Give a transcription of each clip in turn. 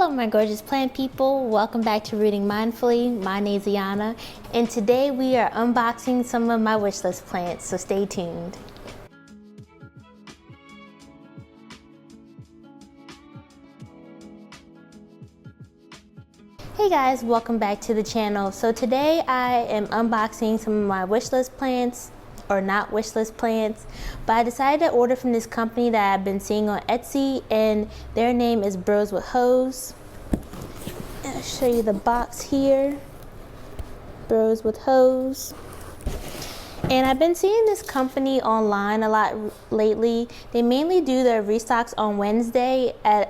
Hello my gorgeous plant people, welcome back to Rooting Mindfully. My name is Iana and today we are unboxing some of my wishlist plants, so stay tuned. Hey guys, welcome back to the channel. So today I am unboxing some of my wishlist plants, or not wishlist plants, but I decided to order from this company that I've been seeing on Etsy, and their name is Bros with Hose. I'll show you the box here. Bros with Hose. And I've been seeing this company online a lot lately. They mainly do their restocks on Wednesday at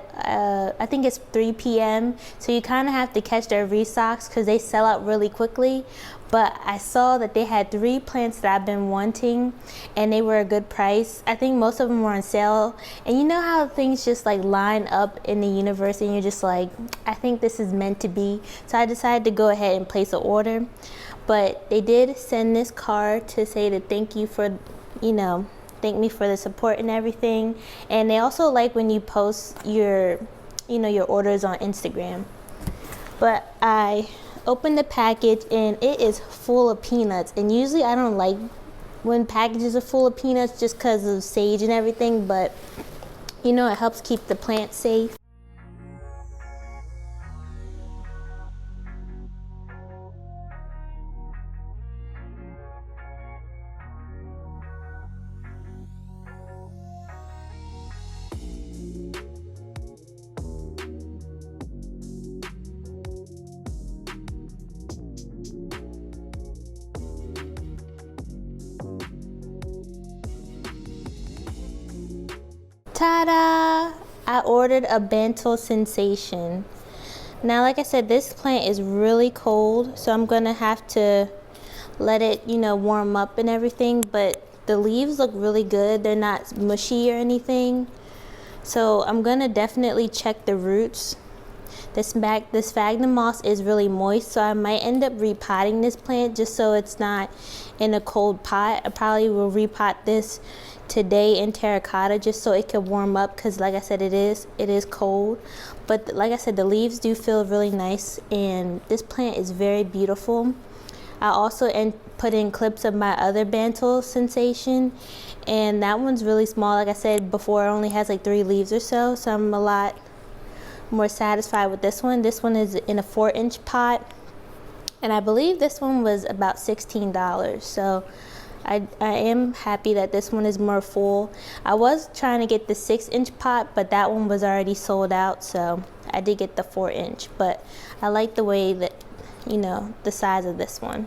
I think it's 3 p.m. So you kind of have to catch their restocks because they sell out really quickly. But I saw that they had 3 plants that I've been wanting and they were a good price. I think most of them were on sale. And you know how things just like line up in the universe and you're just like, I think this is meant to be. So I decided to go ahead and place an order. But they did send this card to say that thank you for, thank me for the support and everything. And they also like when you post your, your orders on Instagram. But I opened the package and it is full of peanuts. And usually I don't like when packages are full of peanuts just because of sage and everything. But, it helps keep the plant safe. Ta-da! I ordered a Bento Sensation. Now, like I said, this plant is really cold, so I'm gonna have to let it, warm up and everything, but the leaves look really good. They're not mushy or anything. So I'm gonna definitely check the roots. This sphagnum moss is really moist, so I might end up repotting this plant just so it's not in a cold pot. I probably will repot this today in terracotta just so it can warm up, because like I said, it is cold. But like I said, the leaves do feel really nice and this plant is very beautiful. I also put in clips of my other Bento Sensation, and that one's really small. Like I said before, it only has like 3 leaves or so, so I'm a lot more satisfied with this one. This one is in a 4-inch pot, and I believe this one was about $16. So I am happy that this one is more full. I was trying to get the 6-inch pot, but that one was already sold out, so I did get the 4-inch. But I like the way that, the size of this one.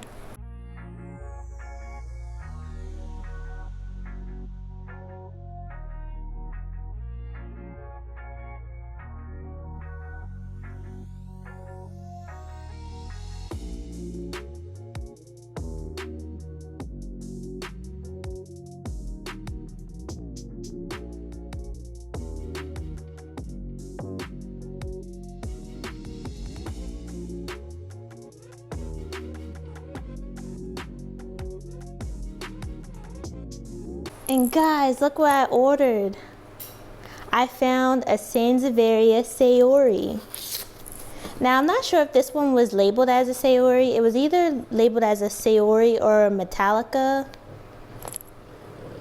And guys, look what I ordered. I found a Sansevieria Sayori. Now, I'm not sure if this one was labeled as a Sayori. It was either labeled as a Sayori or a Metallica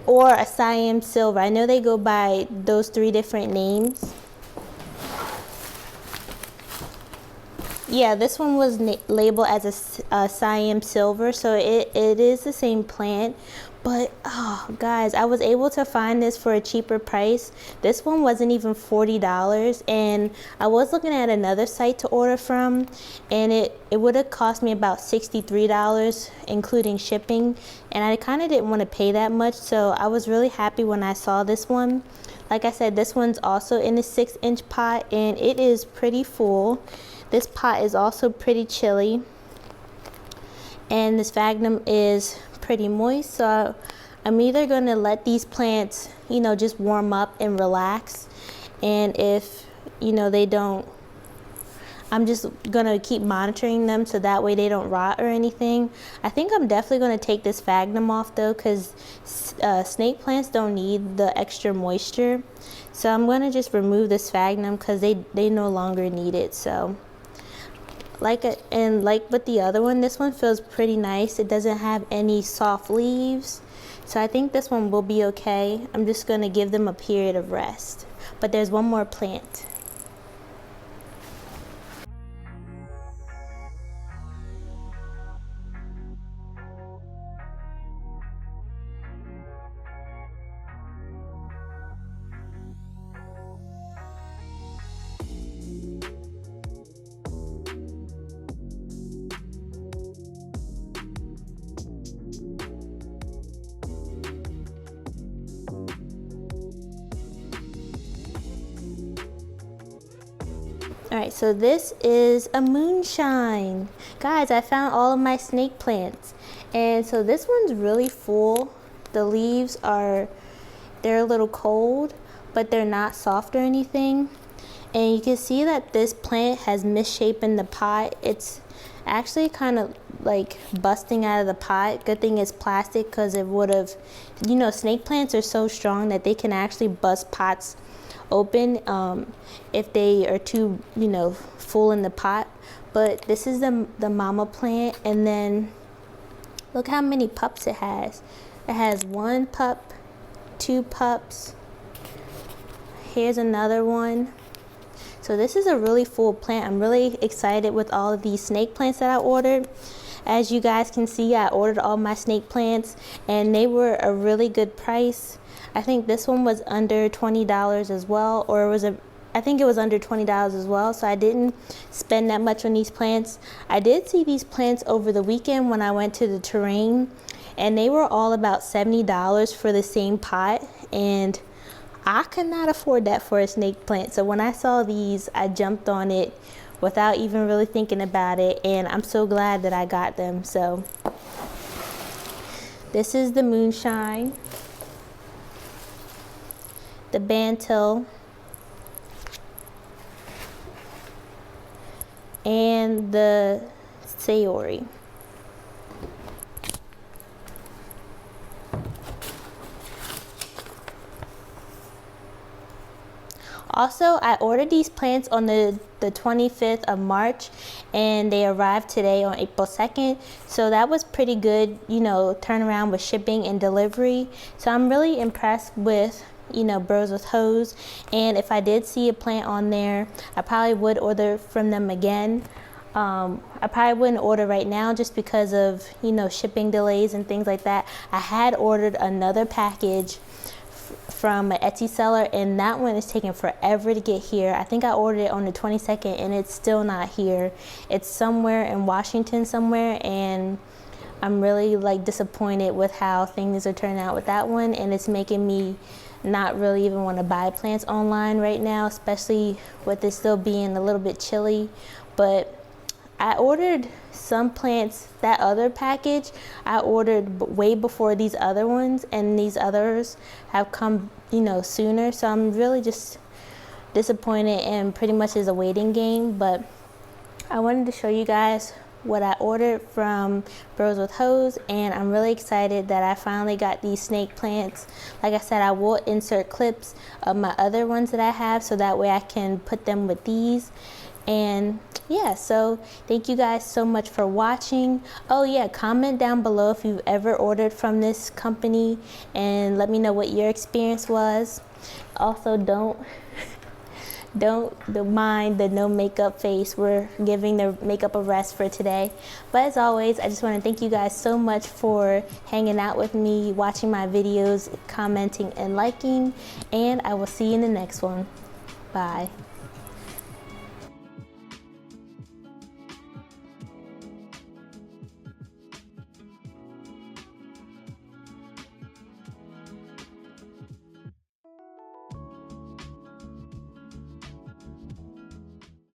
or a Siam Silver. I know they go by those 3 different names. Yeah, this one was labeled as a Siam Silver, so it is the same plant. But, oh, guys, I was able to find this for a cheaper price. This one wasn't even $40, and I was looking at another site to order from, and it would have cost me about $63, including shipping, and I kind of didn't want to pay that much, so I was really happy when I saw this one. Like I said, this one's also in a 6-inch pot, and it is pretty full. This pot is also pretty chilly, and the sphagnum is pretty moist, so I'm either going to let these plants, just warm up and relax, and if, they don't, I'm just gonna keep monitoring them so that way they don't rot or anything. I think I'm definitely gonna take this sphagnum off though, because snake plants don't need the extra moisture. So I'm gonna just remove the sphagnum because they no longer need it. So like with the other one, this one feels pretty nice. It doesn't have any soft leaves. So I think this one will be okay. I'm just gonna give them a period of rest. But there's one more plant. Alright, so this is a moonshine. Guys, I found all of my snake plants. And so this one's really full. The leaves they're a little cold, but they're not soft or anything. And you can see that this plant has misshapen the pot. It's actually kind of like busting out of the pot. Good thing it's plastic, because it would have, you know, snake plants are so strong that they can actually bust pots open if they are too, you know, full in the pot. But this is the mama plant, and then look how many pups it has. It has 1 pup, 2 pups. Here's another one. So this is a really full plant. I'm really excited with all of these snake plants that I ordered. As you guys can see, I ordered all my snake plants and they were a really good price. I think this one was under $20 as well, or I think it was under $20 as well, so I didn't spend that much on these plants. I did see these plants over the weekend when I went to the terrain, and they were all about $70 for the same pot, and I could not afford that for a snake plant. So when I saw these, I jumped on it without even really thinking about it, and I'm so glad that I got them. So this is the moonshine, the bantil, and the sayori. Also, I ordered these plants on the 25th of March, and they arrived today on April 2nd. So that was pretty good, you know, turnaround with shipping and delivery. So I'm really impressed with, you know, Bros with Hose. And if I did see a plant on there, I probably would order from them again. I probably wouldn't order right now just because of, you know, shipping delays and things like that. I had ordered another package from an Etsy seller, and that one is taking forever to get here. I think I ordered it on the 22nd and it's still not here. It's somewhere in Washington somewhere, and I'm really like disappointed with how things are turning out with that one, and it's making me not really even want to buy plants online right now, especially with it still being a little bit chilly. But I ordered some plants, that other package I ordered way before these other ones, and these others have come, you know, sooner. So I'm really just disappointed, and pretty much is a waiting game. But I wanted to show you guys what I ordered from Bros with Hose, and I'm really excited that I finally got these snake plants. Like I said, I will insert clips of my other ones that I have, so that way I can put them with these. And yeah, so thank you guys so much for watching. Oh yeah, comment down below if you've ever ordered from this company, and let me know what your experience was. Also, don't mind the no makeup face. We're giving the makeup a rest for today. But as always, I just want to thank you guys so much for hanging out with me, watching my videos, commenting and liking, and I will see you in the next one. Bye.